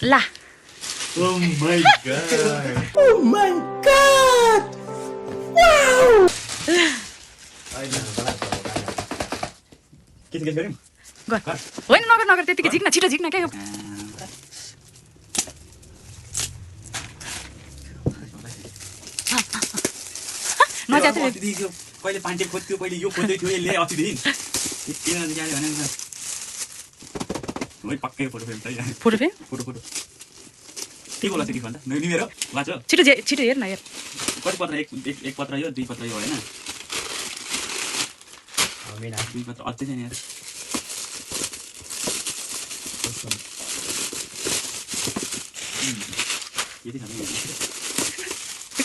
ला Oh my god. Oh my god! Wow! के गरौँ गर होइन नगर नगर त्यतिकै झिक्न छिटो झिक्न क्या नजाते कहिले पाण्डे खोज्थ्यो कहिले यो खोज्दै थियो यसले अस्तिदेखि किन जाने भने है पक्कै फोटो फ्रेम चाहिँ फोटो फ्रेम फोटो फोटो के बोला थियो भन्दा निमेरो वाच छिटो छिटो हेर न हेर कति पत्र एक पत्र यो दुई पत्र यो हैन दुई पत्र अझै छैन यार यति खाने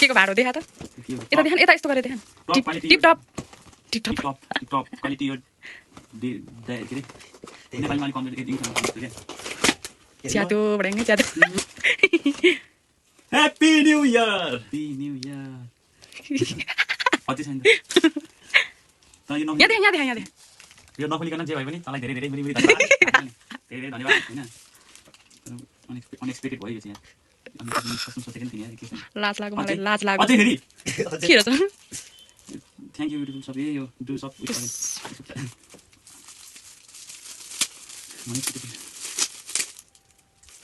के को भाडो देखा त यता देखान यता यस्तो गरेर देखान टिप टप क्वालिटी यो के रे नेपालीमा अलिक कम्प्लिट एडिङ च्यातो बढाएंगे च्यातो ह्याप्पी न्यू इयर अति छैन त यो यहाँ देख यो नखोलिकन जे भए पनि तँलाई धेरै धेरै धेरै धेरै धन्यवाद हैन अनएक्सपेक्टेड भयो यो चाहिँ अनि कसम सोचेको थिएँ यार के छ लाज लाग्यो मलाई लाज लाग्यो अझै फेरि के रहेछ थ्यांक यू ब्युटिफुल सबै यो डु सब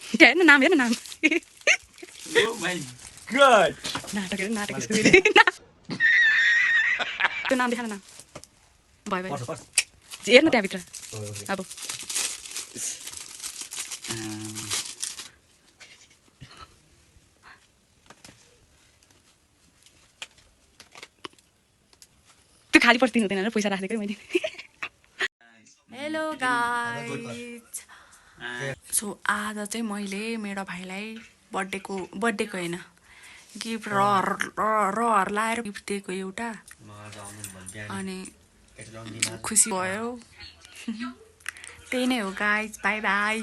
हेर्न नाम ओ माय गॉड नाटक यसको त्यो नाम देखान नाम भयो हेर्न त्यहाँभित्र अब त्यो खाली पर्छ दिनु हुँदैन पैसा राखेको मैले हेलो गाइज सो आज चाहिँ मैले मेरो भाइलाई बर्थडेको होइन गिफ्ट रहर लाएर गिफ्ट दिएको एउटा अनि खुसी भयो त्यही नै हो गाइज बाई बाई